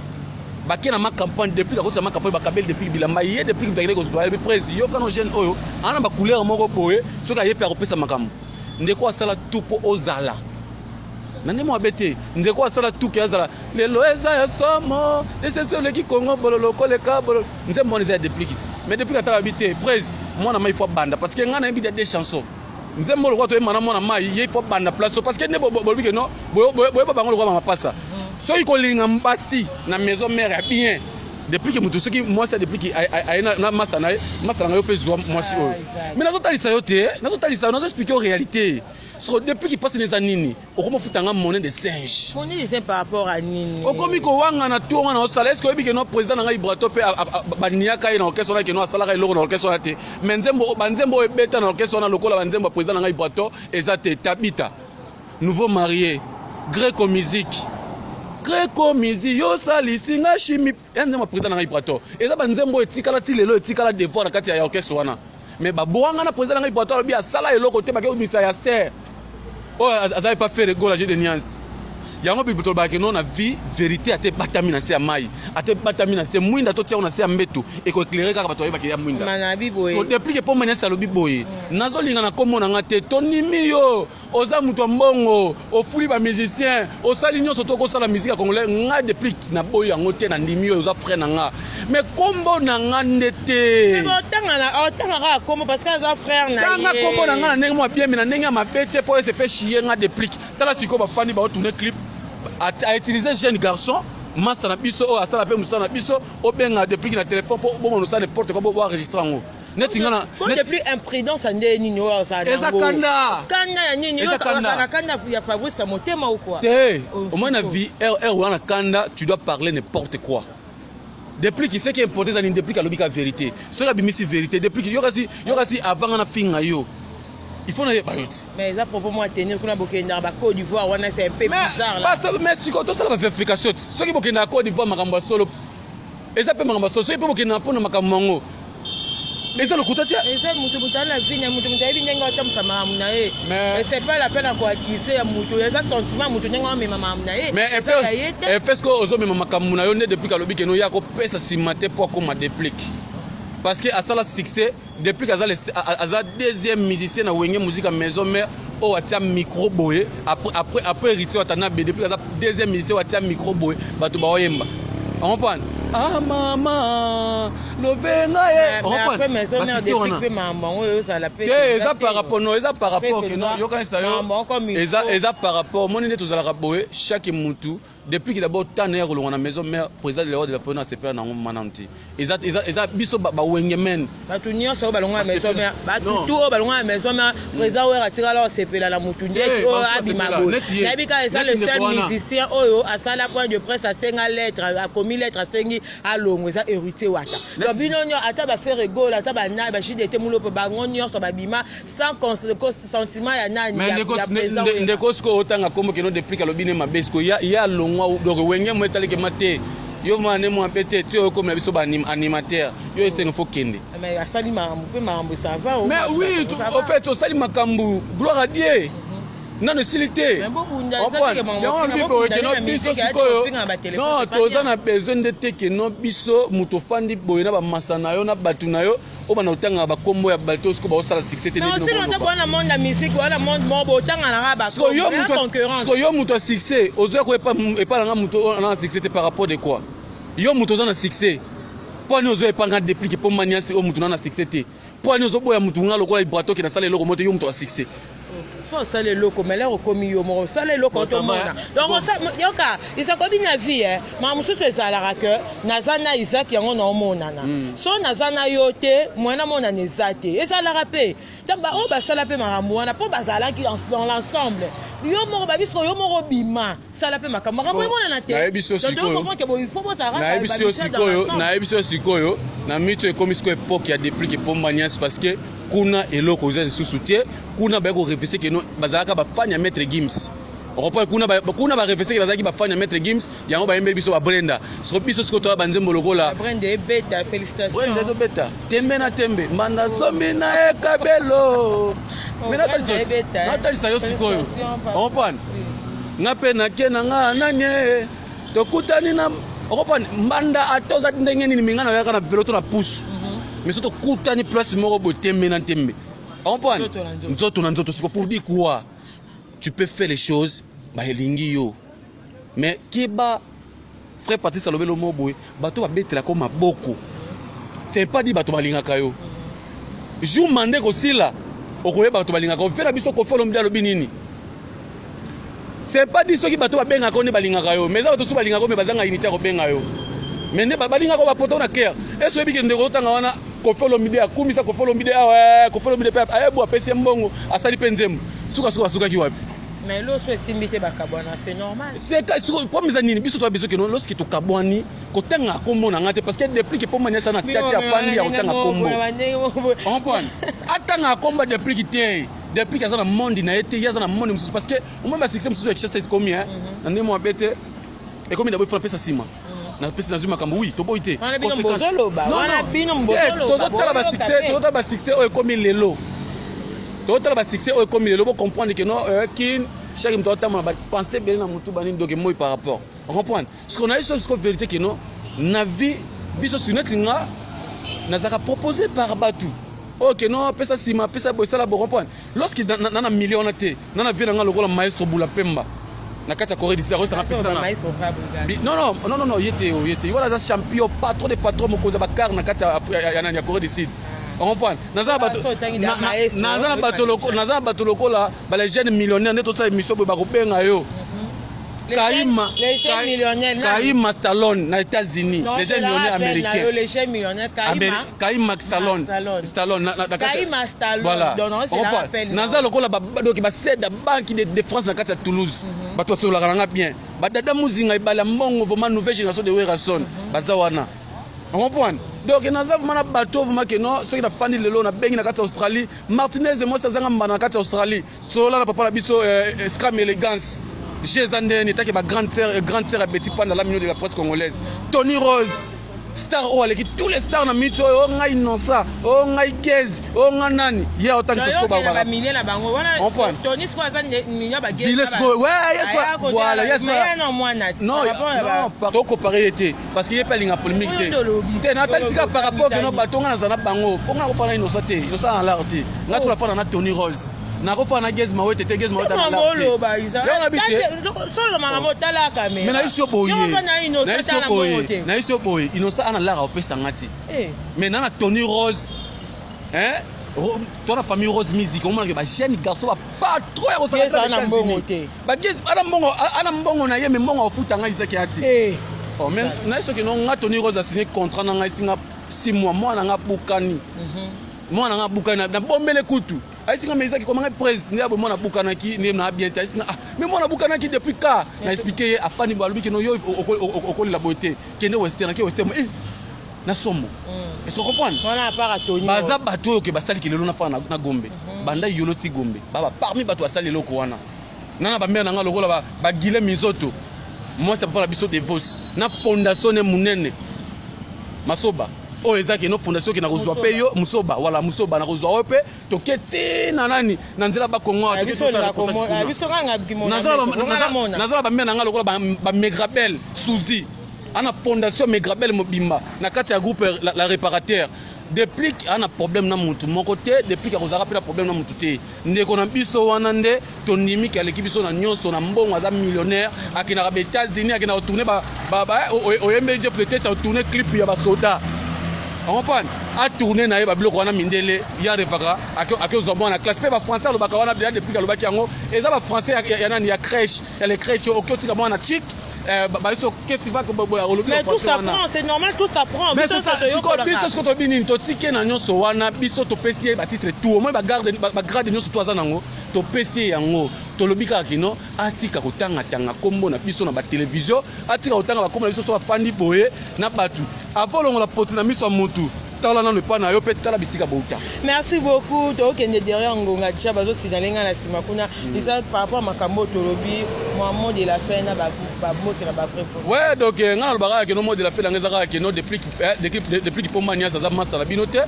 baki na ma campagne depuis la ma campagne bakabel depuis bilamba yé depuis que ndakile ko soya be presse yo kana jeune oyo ana ba couleur moko boye soka yepe akopesa makambo ndeko asala tout po ozala nande mo abete ndeko asala tout ke azala lelo eza ya somo c'est le qui Congo bololo koleka bololo nzembo neza depuis mais depuis atala bite presse moi na mai faut banda parce que ngana bi des chansons nzembo lo ko to emana mona mai yé faut banda place parce que ne bolbi ke no boyo ba bango lo ko ma passa so iko linga mbasi na maison mère bien depuis que mutu soki moi ça depuis que na masana yo pe zo moi si mais nazo talisa yo te nazo expliquer en réalité so depuis qu'il passe les années o comment futanga monnaie de singe par rapport à nini o komi ko wanga na tour wana o sala est-ce que obi ke no président na Ibrato pe baniaka ina orchestre na ke no asala ka iloko na orchestre na te mais banzembo ebeta na orchestre na lokola banzembo président na Ibrato ezate tabita nouveau marié Greco musique yo sali singa chimi yanze ma président na Ibrato eza banzembo etikala ti lelo etikala devoir na kati ya orchestre wana mais baboanga na président na Ibrato bi asala eloko te bake obisa ya ser oh azali pas faire go la jeu de nuance yango bi butol bake non na vie vérité ate batamina se mai ate batamina se mwinda to tia na se mbeto e ko éclairer kaka bato bake ya mwinda manabi boye so depuis que pour mena salobi boye nazo linga na komona ngate tonimi yo oza muto mbongo ofuli ba musicien osali nyonso to ko sala musique ya congolais nga depuis na boye yango te na ndimi yo oza frère na nga mais kombo na nga ndete otanga ka kombo parce que aza frère na ye tanga kombo na nga na ndenge mo bien mais na ndenge ma bete pour se fait chier nga depuis tala siko ba fani ba tourner clip a utiliser jeune garçon massa na biso o asala pe musana biso o benga depuis na téléphone pour bon ça n'importe quoi pour enregistrer ngo neti ngana c'est plus imprudence ande nini o ça eza kanda ya nini yo kanda ya Fabrice Motema ou quoi au moins na vie wana kanda tu dois parler n'importe quoi. Depuis qu'il sait qu'il est important dans une depuis qu'il a la vérité. Sur la bimisi vérité depuis qu'il y aura si avant na finga yo. Il faut na mais ça pour moi tenir qu'on a beaucoup na Côte d'Ivoire wana c'est un peu bizarre là. Mais si quand ça va faire vérification. Ceux qui beaucoup na Côte d'Ivoire makambo solo. Et ça peut makambo solo, ceux qui beaucoup na pona makambo ngo. Et ça le kutatia. Et ça mutu na vie na mutu mutu ndenga otamsa mamu na e. Mais c'est pas la peine à quoi acquiser ya mutu. Et ça sentiment mutu ndenga me mamu na e. Mais fait ce que ozo me makambo na yo ne depuis kalobi ke no ya ko pesa simate pour ko ma déplique. Parce que à ça le succès depuis qu'Aza deuxième musicien na wenge musique à maison mère au atia micro boy après héritier atana depuis qu'Aza deuxième musicien atia micro boy batu ba oyemba. On comprend? Ah maman, le venga on comprend? Mais ça n'a depuis maman ça la fait. Ça par rapport non, ça par rapport que non, yo quand ça yo. Ça par rapport mon nez tous à la raboé chaque mutu depuis qu'il d'abord tanner on a maison mère président de l'ordre de la fauna c'est pas na mananti. Ça biso ba wenge men. Ba tunio so balonga maison mère. Ba tout balonga maison mère président ouais atira là c'est la mutu ndeki o abimago. Nabika ça le seul musicien oyo à ça la point de presse à 5 lettres à commis lettres à 5 alongo za héritier wata. Le binonyo ata ba faire rigole ata ba na ba jidete mulo pe ba ngonyo so ba bima sans sentiment ya nani ya président. Ndeko sko otanga comme que no depuis que le bine mabesko ya donc wenge mo etali ke mate yo mane mo apete ti o comme la biso ba animateur yo ese faut kende mais asali mambo pe mambo ça va mais oui au fait au sali makambu gloire à Dieu non de silité non toza na besoin de teke no biso muto fandi boye na ba masana yo na batu na yo o bana otanga ba kombo ya bato sko ba osala succès te non c'est on a monde la musique wala monde mo botanga na ba ko yo concurrence ko yo muto succès ozo ko pas na muto na succès par rapport de quoi yo muto za na succès po ni ozo epanga dépliquer po maniasi o muto na succès te po ni ozo boya muto ngalo ko ibrato ki na sala eloko moto yo muto a succès faut ça les locaux mais là rekomi yo mo ça les locaux to mona donc ça yoka isa ko binya vie ma mususu ezala que nazana Isaac yango na omonana so nazana yote mwana mona nezate ezala rapé tamba o ba sala pe marambo wana po bazala ki dans l'ensemble yo mo ba biso yo mo bima sala pe makambo makambo mona na te na ebiso sikoyo na mito ekomisko époque ya déplique pour manias parce que kuna eloko za soutien kuna ba ko réfléchir que no bazalaka ba fanya maître Gims reprend kuna ba réfléchir que bazalaki ba fanya maître Gims yango ba yembe biso ba Brenda so biso siko to ba nzembo lokola Brenda e beta félicitations Brenda zo beta tembe na tembe manda sombi na ekabelo mena tali sa yo sikoyo reprend ngape na kena nga nanye tokutani na reprend mbanda atoza ndenge nini mingana yaka na velo to na pousse mais surtout kutani place moko botembe na tembe on prend nzoto na nzoto c'est pour dire quoi tu peux faire les choses ba elingi yo mais kiba frère Patrice alobelo moboy bato ba betela ko maboko c'est pas dit bato balingaka yo jour mandé ko sila okoye bato balingaka ko faire biso ko folo mbia lobi nini c'est pas dit soki bato ba benga ko ne balingaka yo mais bato so balingaka ko me bazanga unité ko benga yo mais ne balinga ko ba poto na cœur est-ce que biki ndeko tanga wana ko folo mbia akumisa ko folo mbia ouais ko folo mbia pe ayebu apesi mbongo asali penzem suka ki wapi mais l'autre simbité bakabwana c'est normal c'est pour mes amis biso to biso que non lorsque tu kabwani ko tanga kombo na ngate parce que depuis que pour mania sana tati afandi ya tanga kombo on prend atanga kombo depuis que té depuis que ça na monde na été ya na monde parce que au moins succès mususu ya chassa combien na ndemo abete et comme il a fait ça sima na pesi na zuma kambo oui to boité wana bino mbozolo to ba succès o comme lelo total ba succès o comme lelo bo comprendre que non kin chaque mto tama ba penser bien na mutu bani donc moi par rapport on comprend ce qu'on a eu ce vérité que non na vie biso sunetinga na zaka proposé par batu OK non pesa sima pesa bo sala bo comprendre lorsque na million na te na vie na lokola maestro bula pemba na kata Corée d'ici la ça na pesa non yete voilà ça champion patron de patron mo koza ba car na kata ya Corée d'ici on comprend naza bato lokola ba les jeunes millionnaires neto sa émission ba ko benga yo Kaïma Stallone aux États-Unis, les jeunes millionnaires américains. Les jeunes millionnaires Kaïma Stallone. Kaïma Stallone. Voilà. Naza lokola donc ba cède banque de France na kati ya Toulouse. Bato so la ranga bien. Ba dada muzinga ibala mbongo vraiment nouvelle génération de Werason. Baza wana. On comprend. Donc naza vraiment bato vraiment que non, ceux qui na fandi lelo na bengi na kati ya Australie, Martinez moi ça zanga mbana na kati ya Australie. So là na papa la biso Scram Elegance. Jézandé n'était que ma grande sœur à Betty Pan dans la minute de la presse congolaise. Tony Rose, star qui tous les stars na mito o nga Innocent, o nga Gez, o nga nani. Il y a autant de choses ba voilà. Tony Squad million ba Gez. Voilà, yes non, pardon comparé était parce qu'il y a pas ligne polémique. Té na talika par rapport que no batonga na zana bango. Ponga ko fana Innocent té, Innocent en l'arté. Nga so la fana na Tony Rose. Na ko fana Gez ma wete té Gez ma wete na l'arté. Mais na iso boye. Na iso boye. Innocent ana lara opesa ngati. Mais na Tony Rose hein toi la famille Rose Music on que ba jeune garçon pas trop ya osala ça na mbongo te. Ba Gez ana mbongo na ye mais mbongo ofuta nga izaki ati. Oh même na iso que non nga Tony Rose a signé contrat na nga singa 6 mois moi na nga bukani. Moi na nga bukana na bombele kutu. Aïsinga mais izaki comment presse ndia bo mona bukana ki ni na bien aïsinga mais mona bukana ki depuis ka na expliquer afani ba lubi que no yo okoli la beauté kende western ki western na somo. Est-ce qu'on comprend? Voilà part Tony. Baza bato ke basali ki lelo na fa na Gombe. Banda yolo ti Gombe. Baba parmi bato asali loko wana. Nana ba mère nga lokola ba gile mizoto. Moi c'est pas la biso de Vos. Na fondation ne munene. Masoba. Oh ezaki no fondation ki na kozwa pe yo musoba wala musoba na kozwa ope to kete na nani na nzela ba Kongo to kete na Kongo biso nga bimona na ba mena nga lokola ba Megrabel Suzy ana fondation Megrabel mobimba na kati ya groupe la réparateur depuis ana problème na mutu mon côté depuis ka kozaka pe na problème na mutu te ndeko na biso wana nde to nimi ka l'équipe biso na nyonso na mbongo aza millionnaire akina ba États-Unis akina retourner ba oyembe je peut-être tourner clip ya ba soda. On comprend a tourner na ba biloko wana mindele ya repaka akyo zombo na classe pe ba français lo baka wana depuis ka lo baki yango eza ba français ya nani ya crèche ya les crèches okyo tika mwana chic mais tout s'apprend, c'est normal, tout s'apprend. Mais biso ce que to bini to tike na nyonso wana biso to pesi ba titre tout au moins ba grade nyonso to aza nango to pesi yango to lobika kino atika kotanga tanga kombo na biso na ba télévision atika kotanga ba kombo na biso so afandi boye na batu avolongo la potina miso mutu. Merci beaucoup. Derrière Ngonga Tcha bazo sinalenga na sima kuna isa par rapport à makambo tolobi mot de la fin na ba mot na ba préfet. Ouais donc nga le baga ke no mot de la fin nga zaka ke no depuis qui pomba nia za massa la binote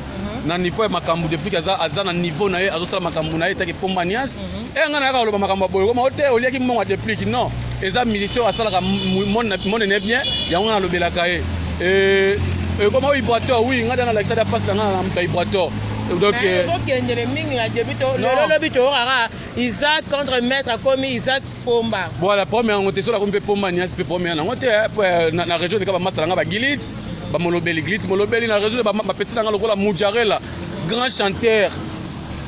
na niveau makambo depuis kaza aza na niveau na ye azo sala makambo na ye ta ke pomba nia nga na ka lo makambo boyo ko hotel au lieu ki monga depuis non eza musicien asala ka monde ne bien yango na lobela ka ye comment vibrateur oui nga dans l'Alexandre face na vibrateur donc Isaac contre maître comme Isaac Pomba voilà première ngote so la comme Pomba ni aspect première ngote na région de Kabamasa nga ba Gilit ba Molobeli Gilit Molobeli na région de ba petit nga lokola Mujarela grand chanteur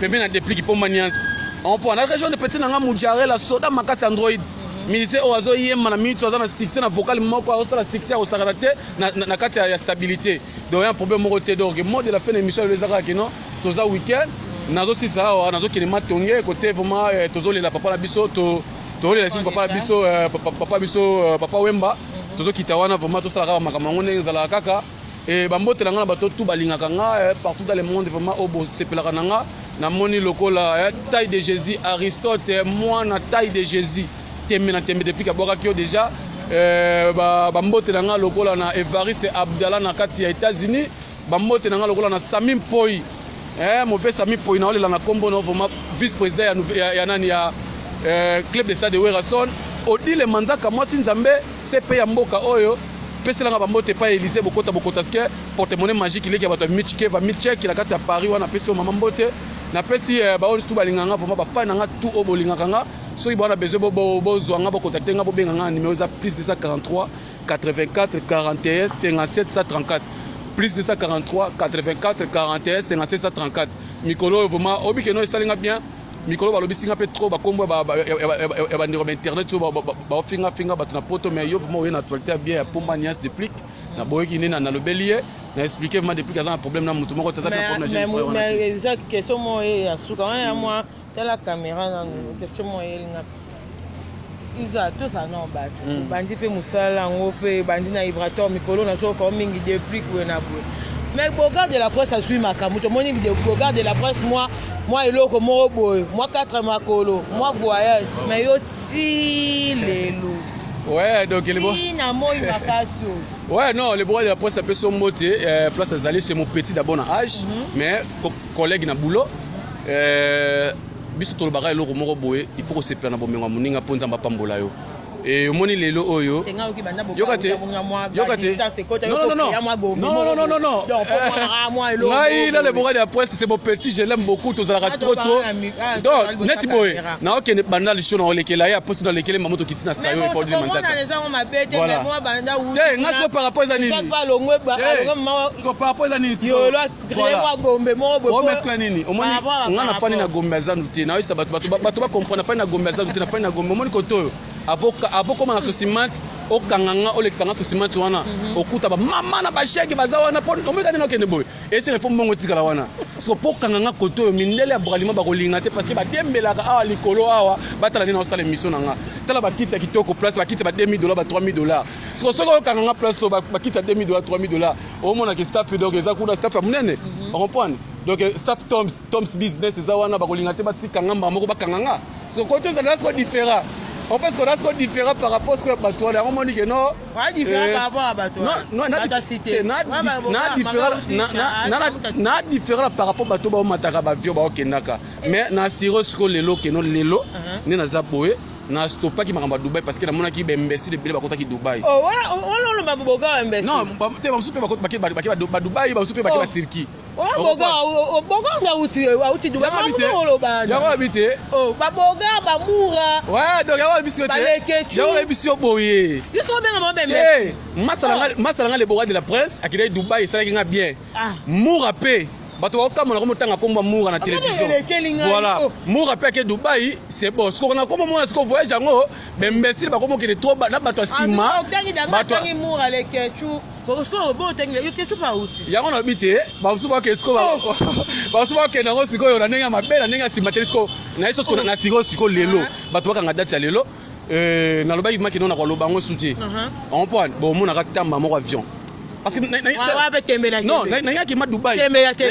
pembe na depuis Pomba ni on prend la région de petit nga Mujarela soda makasi Android ministère oazo yema na minute oazo na succès na vocal moko oazo la succès au sakarate na kati ya stabilité donc un problème moko te donc mode de la fin de l'émission les zaka que non toza week-end nazo sisa nazo kilima tonge côté vraiment tozo la papa la biso to la sisi papa la biso papa biso papa Wemba tozo kitawana vraiment to sala makambo ngone zala kaka et bambote na nga bato tout balingaka nga partout dans le monde vraiment obo sepelaka nanga na moni lokola taille de Jésus Aristote moi na taille de Jésus tembe depuis kabwaka déjà bambote na nga lokola na Evariste Abdallah na kati ya États-Unis bambote na nga lokola na Samim Poi mauvais Samim Poi na olela na kombo na vraiment vice-président ya nani ya club de stade de Werason Odile Manzaka mwasi nzambe CP ya mboka oyo peselanga bambote pa Élysée bokota ske porte-monnaie magique ileki bato michike va micheke na kati ya Paris wana pesi mama mbote na pesi baoni tout balinganga vraiment bafana nga tout obolingaka nga soki bwana besoin bozwa nga bocontacter nga bobenga nga numéro za plus 243 84 41 57 134 plus 243 84 41 57 134 mikolo vraiment obikeno esalinga bien mikolo balobi singa pe trop ba kombo ba ndiro internet so ba finga ba na poto mais yo vraiment na actualité bien pour manias de plique na boyeki nena na lobelie na expliquer vraiment depuis qu'il y a un problème na mutu moko tata na problème mais exact question mo e asuka ya moi tala caméra na question mo e linga Isa tout ça non ba bandi pe musala ngo pe bandi na vibrateur mikolo na so ko mingi depuis que na bo mais Bogarde de la presse a suivi ma camoufle mon vidéo Bogarde de la presse moi eloko mo boy moi 4 makolo moi voyage mais yo ti lelo. Ouais, donc il est bon. Ouais, non, le bois de la presse, ça peut son moté. Place à Zali, c'est mon petit d'abord en âge, mais collègue na boulot. Biso to bagay lo ko boye, il faut que se plana bo menga muninga ponza mbapambola yo. Et moni lelo oyo. Yokate. Non. Là, le bois de la presse, c'est mon petit, je l'aime beaucoup, tous à la trop. Donc, net boy. Na ok ne banal show dans lesquels là, poste dans lesquels mamoto kitina sayo et pour dire manzaka. Voilà. Ngaso par rapport à nini. Par rapport à nini. O mettre nini. O moni ngana fani na gombe za nuti. Na isa batu ba comprendre fani na gombe za nuti na fani na gombe moni koto. Avoka comme na sosimant o kanganga o lexanga sosimant wana okuta ba mama na ba shege baza wana po o meka dino kende boy. Et c'est fo mbongo tikala wana. So po kanganga koto mindele ya bralima ba kolinga te parce que ba dembelaka awa likolo awa batala ni na osala émission nanga. Tala ba kita kitoko place ba kita ba $2000 ba $3000. So soko kanganga place so ba kita $2000 $3000. O mona ke staff donc eza kuna staff ya munene. On comprend. Donc staff Tom's business eza wana ba kolinga te ba tikanga moko ba kanganga. So koto za là différent. En fait, ce qu'on a différent par rapport à ce que Batoua a dit que non. Pas différent par rapport à Batoua. Non, différent par rapport à Batoua, Mataka, Bavio, Baokenaka. Mais na siro ce que lelo, que non lelo, ni na zapoé. Na stoppa qui m'a ramené à Dubaï parce que la monnaie qui est imbécile de Bélé qui Dubaï. Oh voilà, on l'a boga imbécile. Non, tu vas souper à Dubaï, va souper à Turquie. Oh boga on a outi Dubaï. Y'a habité. Oh ba boga ba moura. Ouais, donc y'a habité. Y'a habité au boyer. Il faut bien mon bébé. Masalanga les boga de la presse à qui Dubaï ça qui bien. Moura paix. Bato wa kama na komotanga komba moura na télévision. Voilà. Moura pe ke Dubaï, c'est bon. Ce qu'on a comme mon est-ce qu'on voyage yango, mais imbécile ba komo ke trop na bato sima. Bato moura le kechu. Parce que bon tengi yo kechu pa uti. Yango na bité, ba suba ke sko ba suba ke na ngosiko yo na nenga mabela nenga sima telesko. Na iso sko na siko lelo. Bato wa kanga date ya lelo. Na loba ki makino na kwa loba ngo soutien. On point. Bon mon na katamba mo avion. Parce que non, n'a qui m'a Dubaï. N'a qui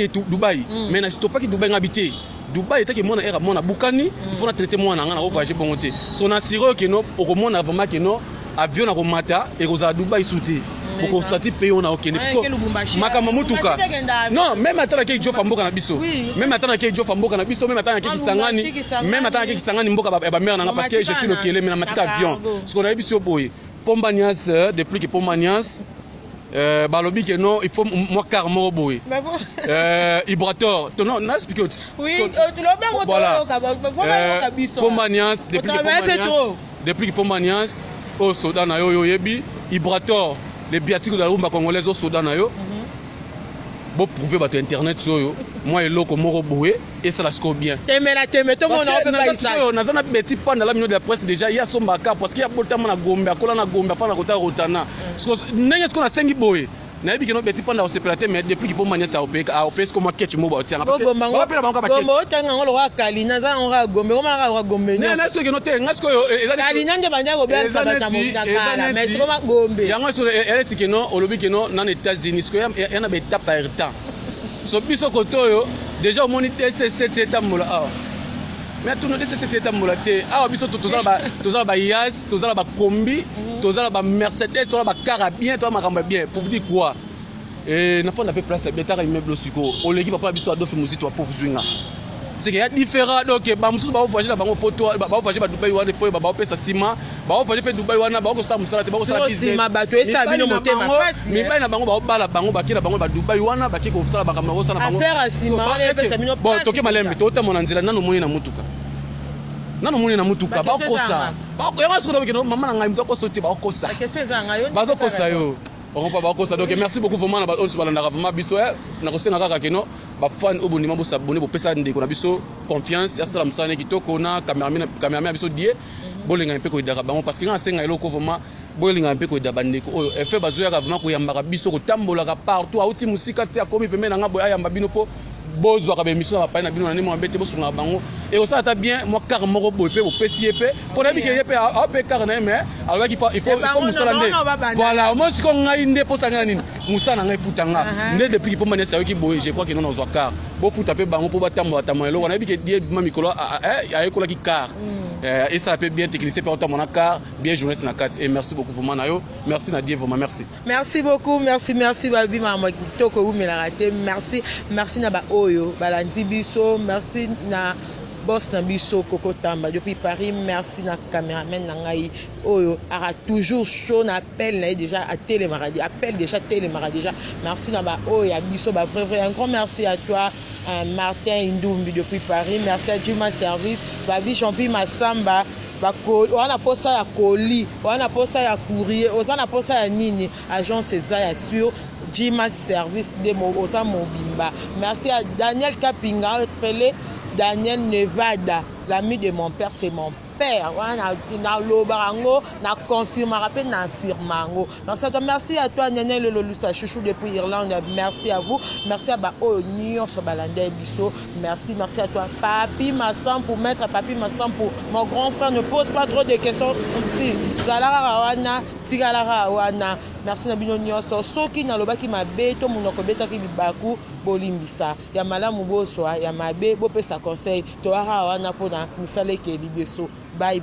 Dubaï. Mais n'a pas qui Dubaï habité. Dubaï était que mon era mon Boukani, il faut traiter moi na ngana voyager bon côté. Son assiro que non au monde avant que non avion na komata et rosa Dubaï souté. Pour constater pays on a aucun. Makamamutuka. Non, même attends que Joe Famboka na biso. Même attends que Joe Famboka na biso, même attends que Kisangani, même attends que Kisangani mboka ba mère na parce que je suis le kélé mais na matita avion. Ce qu'on a biso boy. Pombanias depuis que Pombanias balobi que non il faut moi carmo boy vibrateur non n'a expliqué oui voilà Pombanias depuis que Pombanias au Soudan na yo yebi vibrateur les biatiques de la rumba congolaise au Soudan na yo bon prouver votre internet sur moi et l'autre moro boé et ça la score bien tout le monde on peut pas ça on a un petit pan dans la minute de la presse déjà il y a son baka parce qu'il y a beaucoup de temps na gombe akola na gombe fa na kota rotana n'est-ce qu'on a 5 boé na yebi que no petit pan na separaté mais depuis qu'il faut manier ça au pays comme catch mo ba tianga parce que ba pela bango ba catch gombe otanga ngolo wa kalina za on ra gombe comment ra gombe na ce que no te ngasko kalina nje banja go bien ça ba tamu kala mais comment gombe yango sur elle dit que non au lobby que non dans les États-Unis ce que y en a des étapes par temps so biso kotoyo déjà au moniteur c'est étamola ah mais tout notre c'est étamola té ah biso tozala ba yas tozala ba kombi tozala ba Mercedes tozala ba carabien tozala makamba bien pour dire quoi et na fond avait place betara immeuble siko o l'équipe papa biso adofi muzito pour zwinga c'est qu'il y a différent donc ba musu ba voyager ba poto ba voyager ba Dubaï wana foi ba pesa sima ba voyager pe Dubaï wana ba ko sa musala te ba ko sa business sima ba to esa bino motema fasi mi ba na bango ba bala bango ba kila bango ba Dubaï wana ba ki ko sala ba kamera ko sala bango affaire sima wana pesa bino bon toke malembe to ta mona nzela nanu moni na mutuka ba kosa ba ko yango siko ke mama na ngai mzo ko soti ba kosa la question est nga yo ba kosa yo on va pas ça donc merci beaucoup vraiment na ba on se balanda vraiment biso na ko sena kaka keno ba fan obonima bo s'abonner bo pesa ndeko na biso confiance ya sala musane kitoko na cameraman biso die bolinga mpe ko idaka bango parce que nga senga eloko vraiment bolinga mpe ko idaba ndeko oyo effet bazoya ka vraiment ko yambaka biso ko tambola ka partout auti musika ti akomi pembe na ngabo ayamba bino po bozwa ka be miso na pa na bino na nemo mbete bosunga bango et ça ta bien moi car moko bo pe bo pesi epe pour na bi ke epe a pe car na mais alors il faut musala nde voilà moi si ko ngai nde po sanga nini musala ngai futanga nde depuis po mane sa ki boye je crois que non ozwa car bo futa pe bango po batambo tambo eloko na bi ke die mamikolo a ekola ki car et ça peut bien technicien pour autant mon car bien journaliste na 4 et merci beaucoup vraiment nayo merci Nadia vraiment merci beaucoup merci babi mama kitoko ou mela raté merci na ba oyo balandi biso merci na boss na biso Coco Tamba depuis Paris merci na caméraman na ngai oyo ara toujours chaud na appel na déjà à Télémaradi appel déjà Télémaradi déjà merci na ba oyo ya biso ba vrai un grand merci à toi Martin Indumbi depuis Paris merci à Juma Service babi Champi Masamba wana posa ya colis wana posa ya courrier ozana posa ya nini agence César ya sur Jima Service de Osa Mobimba. Merci à Daniel Kapinga, Daniel Nevada, l'ami de mon père, c'est mon père. Na lobarango, na confirme, rappel na firmango. Merci à toi, Nene Lolusa Chouchou depuis Irlande. Merci à vous. Merci à Bao Nyon Sobalanda Bisso. Merci à toi, Papi Massan pour mettre Papi Massan pour mon grand frère. Ne pose pas trop de questions. Si Zalara Rawana, Tigalara Rawana. Merci na bino nyonso soki na lobaki mabe to munoko betaki bibaku bolimbisa ya malamu boswa ya mabe bopesa conseil to ara wana pona misale ke libeso bye